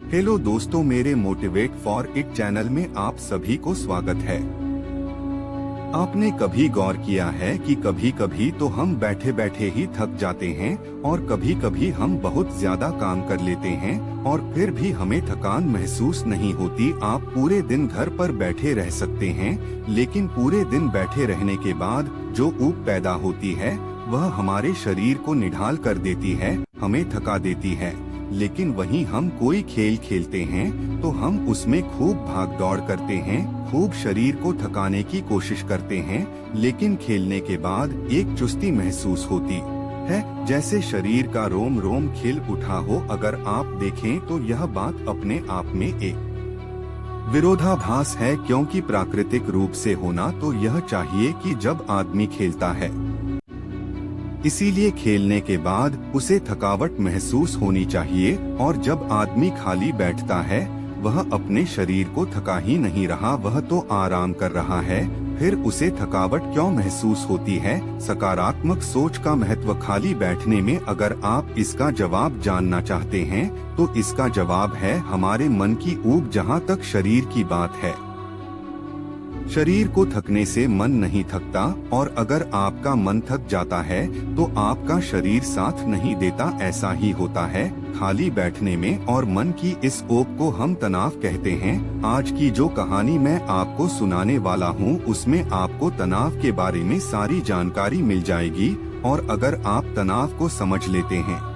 Hello दोस्तों, मेरे motivate for it channel में आप सभी को स्वागत है। आपने कभी गौर किया है कि कभी कभी तो हम बैठे बैठे ही थक जाते हैं और कभी कभी हम बहुत ज्यादा काम कर लेते हैं और फिर भी हमें थकान महसूस नहीं होती। आप पूरे दिन घर पर बैठे रह सकते हैं, लेकिन पूरे दिन बैठे रहने के बाद जो ऊब पैदा होती है वह हमारे शरीर को निढाल कर देती है, हमें थका देती है। लेकिन वहीं हम कोई खेल खेलते हैं तो हम उसमें खूब भाग दौड़ करते हैं, खूब शरीर को थकाने की कोशिश करते हैं, लेकिन खेलने के बाद एक चुस्ती महसूस होती है, जैसे शरीर का रोम रोम खिल उठा हो। अगर आप देखें तो यह बात अपने आप में एक विरोधाभास है, क्योंकि प्राकृतिक रूप से होना तो यह चाहिए कि जब आदमी खेलता है, इसीलिए खेलने के बाद उसे थकावट महसूस होनी चाहिए, और जब आदमी खाली बैठता है वह अपने शरीर को थका ही नहीं रहा, वह तो आराम कर रहा है। फिर उसे थकावट क्यों महसूस होती है? सकारात्मक सोच का महत्व खाली बैठने में। अगर आप इसका जवाब जानना चाहते हैं तो इसका जवाब है हमारे मन की ऊब। जहाँ तक शरीर की बात है, शरीर को थकने से मन नहीं थकता, और अगर आपका मन थक जाता है तो आपका शरीर साथ नहीं देता। ऐसा ही होता है खाली बैठने में, और मन की इस ऊब को हम तनाव कहते हैं। आज की जो कहानी मैं आपको सुनाने वाला हूँ उसमें आपको तनाव के बारे में सारी जानकारी मिल जाएगी, और अगर आप तनाव को समझ लेते हैं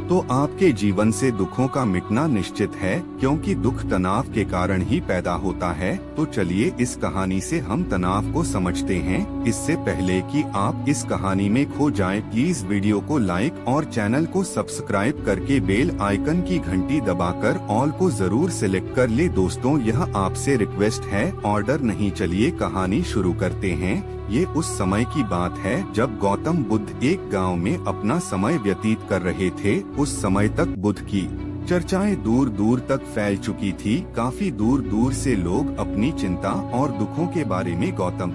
तो आपके जीवन से दुखों का मिटना निश्चित है, क्योंकि दुख तनाव के कारण ही पैदा होता है। तो चलिए इस कहानी से हम तनाव को समझते हैं। इससे पहले कि आप इस कहानी में खो जाएं, प्लीज वीडियो को लाइक और चैनल को सब्सक्राइब करके बेल आइकन की घंटी दबाकर ऑल को जरूर सिलेक्ट कर ले। दोस्तों, यह आपसे रिक्वेस्ट है, ऑर्डर नहीं। चलिए कहानी शुरू करते हैं। ये उस समय की बात है जब गौतम बुद्ध एक गांव में अपना समय व्यतीत कर रहे थे। उस समय तक बुद्ध की चर्चाएं दूर दूर तक फैल चुकी थी। काफी दूर दूर से लोग अपनी चिंता और दुखों के बारे में गौतम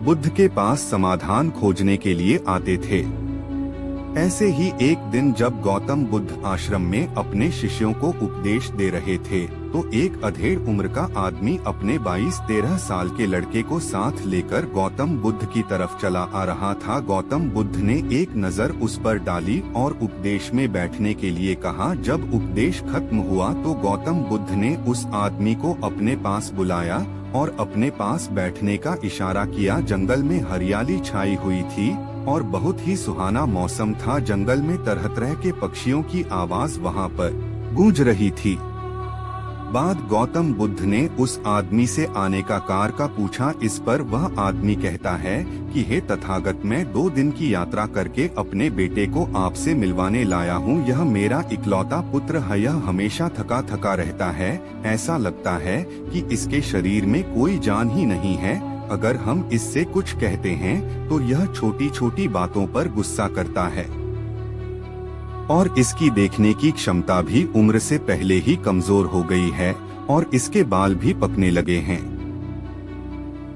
बुद्ध के पास समाधान खोजने के लिए आते थे। ऐसे ही एक दिन जब गौतम बुद्ध आश्रम में अपने शिष्यों को उपदेश दे रहे थे तो एक अधेड़ उम्र का आदमी अपने 22-13 साल के लड़के को साथ लेकर गौतम बुद्ध की तरफ चला आ रहा था। गौतम बुद्ध ने एक नजर उस पर डाली और उपदेश में बैठने के लिए कहा। जब उपदेश खत्म हुआ तो गौतम बुद्ध ने उस आदमी को अपने पास बुलाया और अपने पास बैठने का इशारा किया। जंगल में हरियाली छाई हुई थी और बहुत ही सुहाना मौसम था। जंगल में तरह तरह के पक्षियों की आवाज वहाँ पर गूंज रही थी। बाद गौतम बुद्ध ने उस आदमी से आने का कारण का पूछा। इस पर वह आदमी कहता है कि हे तथागत, मैं 2 दिन की यात्रा करके अपने बेटे को आपसे मिलवाने लाया हूँ। यह मेरा इकलौता पुत्र है। यह हमेशा थका थका रहता है। ऐसा लगता है कि इसके शरीर में कोई जान ही नहीं है। अगर हम इससे कुछ कहते हैं तो यह छोटी छोटी बातों पर गुस्सा करता है, और इसकी देखने की क्षमता भी उम्र से पहले ही कमजोर हो गई है, और इसके बाल भी पकने लगे हैं।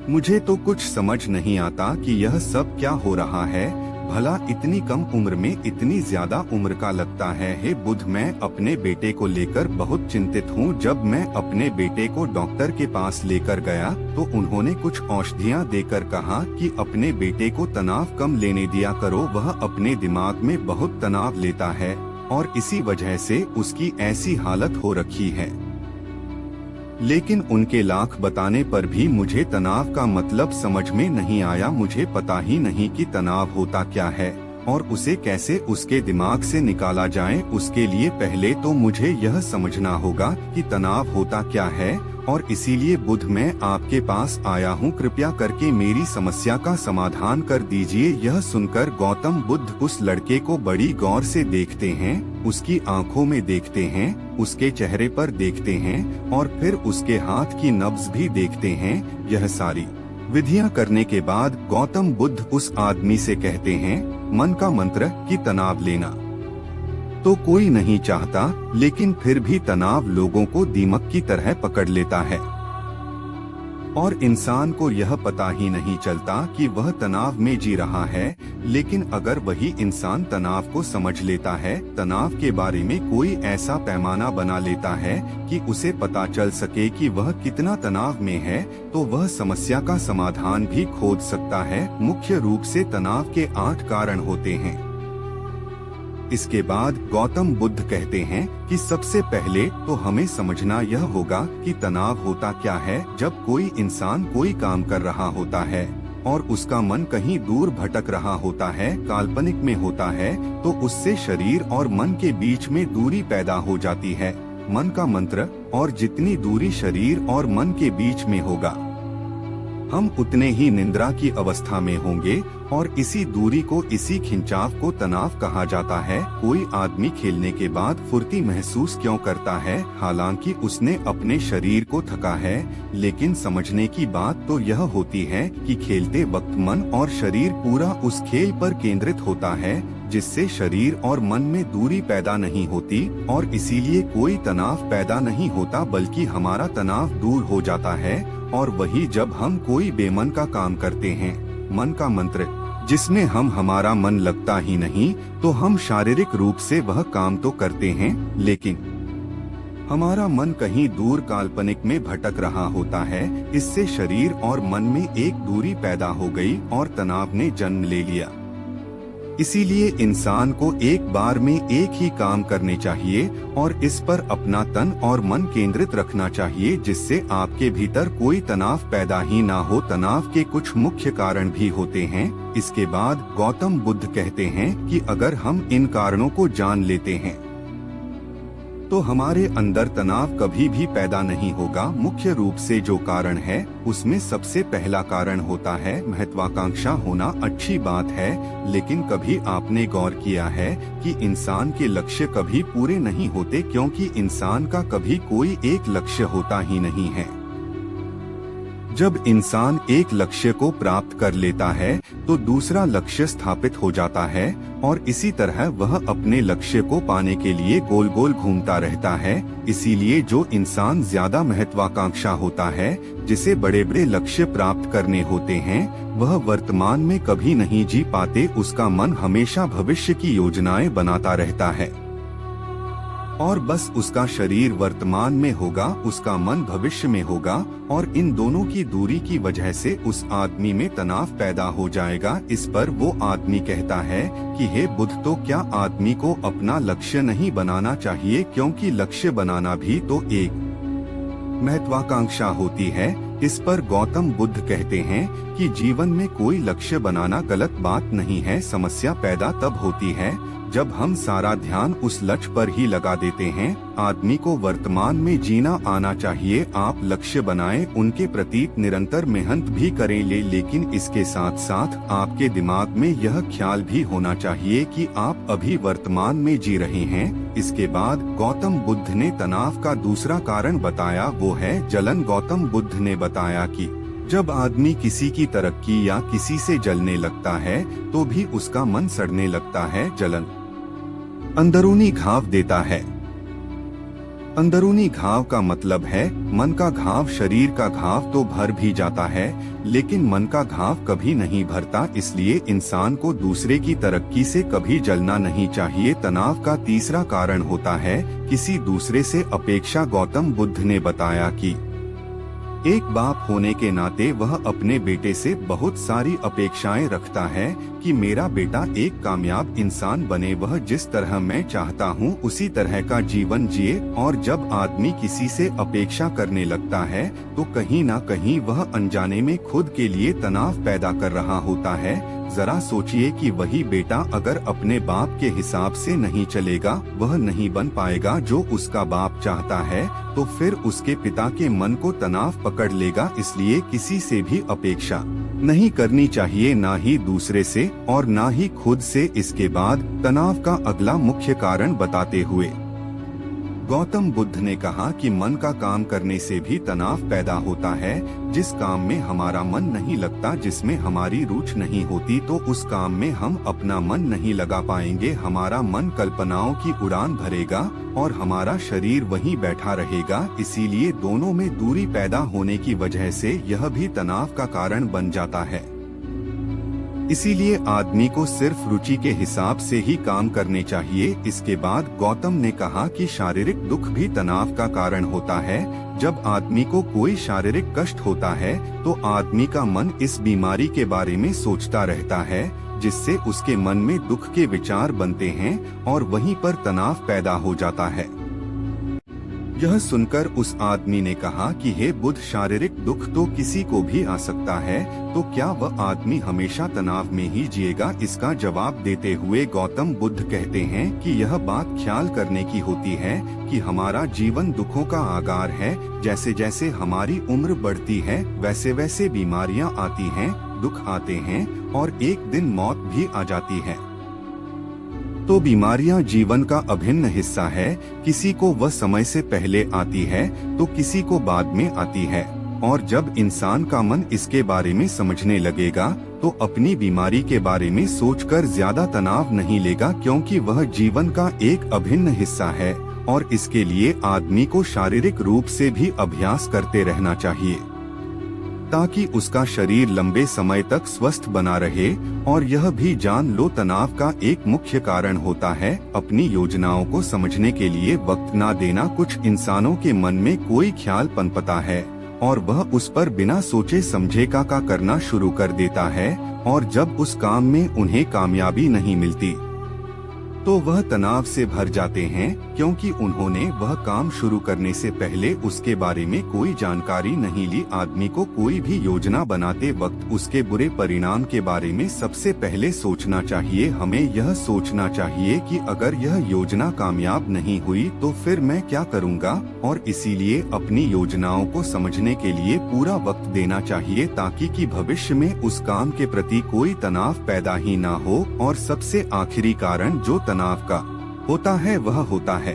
मुझे तो कुछ समझ नहीं आता कि यह सब क्या हो रहा है। भला इतनी कम उम्र में इतनी ज्यादा उम्र का लगता है। हे बुद्ध, मैं अपने बेटे को लेकर बहुत चिंतित हूँ। जब मैं अपने बेटे को डॉक्टर के पास लेकर गया तो उन्होंने कुछ औषधियाँ देकर कहा कि अपने बेटे को तनाव कम लेने दिया करो। वह अपने दिमाग में बहुत तनाव लेता है और इसी वजह से उसकी ऐसी हालत हो रखी है। लेकिन उनके लाख बताने पर भी मुझे तनाव का मतलब समझ में नहीं आया। मुझे पता ही नहीं कि तनाव होता क्या है और उसे कैसे उसके दिमाग से निकाला जाए। उसके लिए पहले तो मुझे यह समझना होगा कि तनाव होता क्या है, और इसीलिए बुद्ध, मैं आपके पास आया हूँ। कृपया करके मेरी समस्या का समाधान कर दीजिए। यह सुनकर गौतम बुद्ध उस लड़के को बड़ी गौर से देखते हैं, उसकी आंखों में देखते हैं, उसके चेहरे पर देखते हैं, और फिर उसके हाथ की नब्ज भी देखते हैं। यह सारी विधियां करने के बाद गौतम बुद्ध उस आदमी से कहते हैं, मन का मंत्र कि तनाव लेना तो कोई नहीं चाहता, लेकिन फिर भी तनाव लोगों को दीमक की तरह पकड़ लेता है। और इंसान को यह पता ही नहीं चलता कि वह तनाव में जी रहा है। लेकिन अगर वही इंसान तनाव को समझ लेता है, तनाव के बारे में कोई ऐसा पैमाना बना लेता है कि उसे पता चल सके कि वह कितना तनाव में है, तो वह समस्या का समाधान भी खोज सकता है। मुख्य रूप से तनाव के 8 कारण होते हैं। इसके बाद गौतम बुद्ध कहते हैं कि सबसे पहले तो हमें समझना यह होगा कि तनाव होता क्या है। जब कोई इंसान कोई काम कर रहा होता है और उसका मन कहीं दूर भटक रहा होता है, काल्पनिक में होता है, तो उससे शरीर और मन के बीच में दूरी पैदा हो जाती है। मन का मंत्र, और जितनी दूरी शरीर और मन के बीच में होगा, हम उतने ही निद्रा की अवस्था में होंगे, और इसी दूरी को, इसी खिंचाव को तनाव कहा जाता है। कोई आदमी खेलने के बाद फुर्ती महसूस क्यों करता है, हालांकि उसने अपने शरीर को थका है, लेकिन समझने की बात तो यह होती है कि खेलते वक्त मन और शरीर पूरा उस खेल पर केंद्रित होता है, जिससे शरीर और मन में दूरी पैदा नहीं होती, और इसीलिए कोई तनाव पैदा नहीं होता, बल्कि हमारा तनाव दूर हो जाता है। और वही जब हम कोई बेमन का काम करते हैं, मन का मंत्र, जिसमें हमारा मन लगता ही नहीं, तो हम शारीरिक रूप से वह काम तो करते हैं, लेकिन हमारा मन कहीं दूर काल्पनिक में भटक रहा होता है। इससे शरीर और मन में एक दूरी पैदा हो गई और तनाव ने जन्म ले लिया। इसीलिए इंसान को एक बार में एक ही काम करने चाहिए और इस पर अपना तन और मन केंद्रित रखना चाहिए, जिससे आपके भीतर कोई तनाव पैदा ही ना हो। तनाव के कुछ मुख्य कारण भी होते हैं। इसके बाद गौतम बुद्ध कहते हैं कि अगर हम इन कारणों को जान लेते हैं तो हमारे अंदर तनाव कभी भी पैदा नहीं होगा। मुख्य रूप से जो कारण है, उसमें सबसे पहला कारण होता है महत्वाकांक्षा होना। अच्छी बात है, लेकिन कभी आपने गौर किया है कि इंसान के लक्ष्य कभी पूरे नहीं होते, क्योंकि इंसान का कभी कोई एक लक्ष्य होता ही नहीं है। जब इंसान एक लक्ष्य को प्राप्त कर लेता है तो दूसरा लक्ष्य स्थापित हो जाता है, और इसी तरह वह अपने लक्ष्य को पाने के लिए गोल गोल घूमता रहता है। इसीलिए जो इंसान ज्यादा महत्वाकांक्षा होता है, जिसे बड़े बड़े लक्ष्य प्राप्त करने होते हैं, वह वर्तमान में कभी नहीं जी पाते। उसका मन हमेशा भविष्य की योजनाएं बनाता रहता है, और बस उसका शरीर वर्तमान में होगा, उसका मन भविष्य में होगा, और इन दोनों की दूरी की वजह से उस आदमी में तनाव पैदा हो जाएगा। इस पर वो आदमी कहता है कि हे बुद्ध, तो क्या आदमी को अपना लक्ष्य नहीं बनाना चाहिए, क्योंकि लक्ष्य बनाना भी तो एक महत्वाकांक्षा होती है। इस पर गौतम बुद्ध कहते हैं कि जीवन में कोई लक्ष्य बनाना गलत बात नहीं है। समस्या पैदा तब होती है जब हम सारा ध्यान उस लक्ष्य पर ही लगा देते हैं। आदमी को वर्तमान में जीना आना चाहिए। आप लक्ष्य बनाएं, उनके प्रति निरंतर मेहनत भी करें, लेकिन इसके साथ साथ आपके दिमाग में यह ख्याल भी होना चाहिए कि आप अभी वर्तमान में जी रहे हैं। इसके बाद गौतम बुद्ध ने तनाव का दूसरा कारण बताया, वो है जलन। गौतम बुद्ध ने बताया कि जब आदमी किसी की तरक्की या किसी से जलने लगता है, तो भी उसका मन सड़ने लगता है। जलन अंदरूनी घाव देता है। अंदरूनी घाव का मतलब है मन का घाव। शरीर का घाव तो भर भी जाता है, लेकिन मन का घाव कभी नहीं भरता। इसलिए इंसान को दूसरे की तरक्की से कभी जलना नहीं चाहिए। तनाव का तीसरा कारण होता है किसी दूसरे से अपेक्षा। गौतम बुद्ध ने बताया कि एक बाप होने के नाते वह अपने बेटे से बहुत सारी अपेक्षाएं रखता है कि मेरा बेटा एक कामयाब इंसान बने, वह जिस तरह मैं चाहता हूँ उसी तरह का जीवन जिए। और जब आदमी किसी से अपेक्षा करने लगता है तो कहीं ना कहीं वह अनजाने में खुद के लिए तनाव पैदा कर रहा होता है। जरा सोचिए कि वही बेटा अगर अपने बाप के हिसाब से नहीं चलेगा, वह नहीं बन पाएगा जो उसका बाप चाहता है, तो फिर उसके पिता के मन को तनाव पकड़ लेगा। इसलिए किसी से भी अपेक्षा नहीं करनी चाहिए, ना ही दूसरे से और ना ही खुद से। इसके बाद तनाव का अगला मुख्य कारण बताते हुए गौतम बुद्ध ने कहा कि मन का काम करने से भी तनाव पैदा होता है। जिस काम में हमारा मन नहीं लगता, जिसमें हमारी रुचि नहीं होती, तो उस काम में हम अपना मन नहीं लगा पाएंगे। हमारा मन कल्पनाओं की उड़ान भरेगा और हमारा शरीर वहीं बैठा रहेगा। इसीलिए दोनों में दूरी पैदा होने की वजह से यह भी तनाव का कारण बन जाता है। इसीलिए आदमी को सिर्फ रुचि के हिसाब से ही काम करने चाहिए। इसके बाद गौतम ने कहा कि शारीरिक दुख भी तनाव का कारण होता है। जब आदमी को कोई शारीरिक कष्ट होता है तो आदमी का मन इस बीमारी के बारे में सोचता रहता है, जिससे उसके मन में दुख के विचार बनते हैं और वहीं पर तनाव पैदा हो जाता है। यह सुनकर उस आदमी ने कहा कि हे बुद्ध, शारीरिक दुख तो किसी को भी आ सकता है, तो क्या वह आदमी हमेशा तनाव में ही जिएगा? इसका जवाब देते हुए गौतम बुद्ध कहते हैं कि यह बात ख्याल करने की होती है कि हमारा जीवन दुखों का आगार है। जैसे जैसे हमारी उम्र बढ़ती है वैसे वैसे बीमारियां आती हैं, दुख आते हैं और एक दिन मौत भी आ जाती है। तो बीमारियां जीवन का अभिन्न हिस्सा है। किसी को वह समय से पहले आती है तो किसी को बाद में आती है। और जब इंसान का मन इसके बारे में समझने लगेगा तो अपनी बीमारी के बारे में सोचकर ज्यादा तनाव नहीं लेगा, क्योंकि वह जीवन का एक अभिन्न हिस्सा है और इसके लिए आदमी को शारीरिक रूप से भी अभ्यास करते रहना चाहिए ताकि उसका शरीर लंबे समय तक स्वस्थ बना रहे। और यह भी जान लो, तनाव का एक मुख्य कारण होता है अपनी योजनाओं को समझने के लिए वक्त न देना। कुछ इंसानों के मन में कोई ख्याल पनपता है और वह उस पर बिना सोचे समझे का करना शुरू कर देता है, और जब उस काम में उन्हें कामयाबी नहीं मिलती तो वह तनाव से भर जाते हैं, क्योंकि उन्होंने वह काम शुरू करने से पहले उसके बारे में कोई जानकारी नहीं ली। आदमी को कोई भी योजना बनाते वक्त उसके बुरे परिणाम के बारे में सबसे पहले सोचना चाहिए। हमें यह सोचना चाहिए कि अगर यह योजना कामयाब नहीं हुई तो फिर मैं क्या करूंगा, और इसीलिए अपनी योजनाओं को समझने के लिए पूरा वक्त देना चाहिए ताकि कि भविष्य में उस काम के प्रति कोई तनाव पैदा ही ना हो। और सबसे आखिरी कारण जो तनाव का होता है वह होता है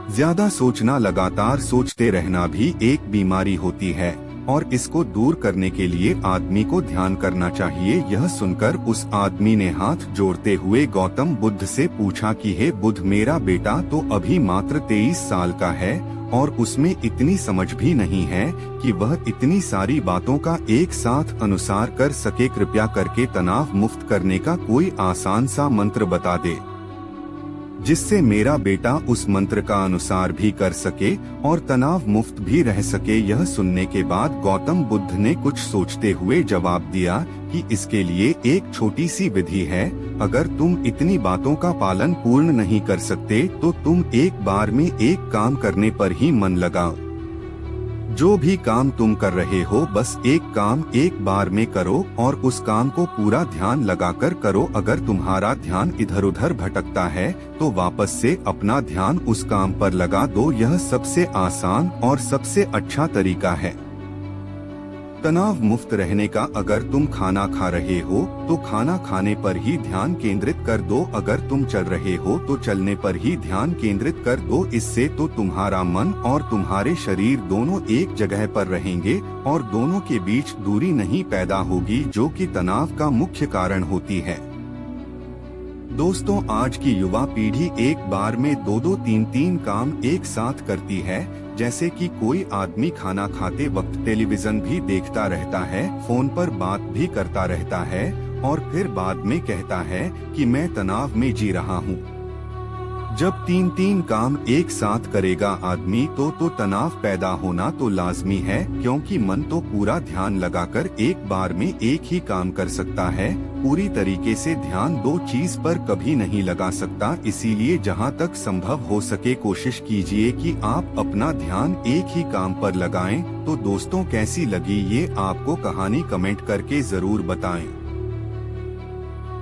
ज्यादा सोचना। लगातार सोचते रहना भी एक बीमारी होती है और इसको दूर करने के लिए आदमी को ध्यान करना चाहिए। यह सुनकर उस आदमी ने हाथ जोड़ते हुए गौतम बुद्ध से पूछा कि हे बुद्ध, मेरा बेटा तो अभी मात्र 23 साल का है और उसमें इतनी समझ भी नहीं है कि वह इतनी सारी बातों का एक साथ अनुसार कर सके। कृपया करके तनाव मुक्त करने का कोई आसान सा मंत्र बता दे जिससे मेरा बेटा उस मंत्र का अनुसार भी कर सके और तनाव मुक्त भी रह सके। यह सुनने के बाद गौतम बुद्ध ने कुछ सोचते हुए जवाब दिया कि इसके लिए एक छोटी सी विधि है। अगर तुम इतनी बातों का पालन पूर्ण नहीं कर सकते तो तुम एक बार में एक काम करने पर ही मन लगाओ। जो भी काम तुम कर रहे हो बस एक काम एक बार में करो और उस काम को पूरा ध्यान लगाकर करो। अगर तुम्हारा ध्यान इधर उधर भटकता है तो वापस से अपना ध्यान उस काम पर लगा दो। यह सबसे आसान और सबसे अच्छा तरीका है तनाव मुक्त रहने का। अगर तुम खाना खा रहे हो तो खाना खाने पर ही ध्यान केंद्रित कर दो। अगर तुम चल रहे हो तो चलने पर ही ध्यान केंद्रित कर दो। इससे तो तुम्हारा मन और तुम्हारे शरीर दोनों एक जगह पर रहेंगे और दोनों के बीच दूरी नहीं पैदा होगी, जो कि तनाव का मुख्य कारण होती है। दोस्तों, आज की युवा पीढ़ी एक बार में 2-2, 3-3 काम एक साथ करती है। जैसे कि कोई आदमी खाना खाते वक्त टेलीविजन भी देखता रहता है, फोन पर बात भी करता रहता है और फिर बाद में कहता है कि मैं तनाव में जी रहा हूँ। जब 3-3 काम एक साथ करेगा आदमी तो तनाव पैदा होना तो लाजमी है, क्योंकि मन तो पूरा ध्यान लगाकर एक बार में एक ही काम कर सकता है। पूरी तरीके से ध्यान दो चीज पर कभी नहीं लगा सकता। इसीलिए जहां तक संभव हो सके कोशिश कीजिए कि आप अपना ध्यान एक ही काम पर लगाएं। तो दोस्तों, कैसी लगी ये आपको कहानी कमेंट करके जरूर बताएं।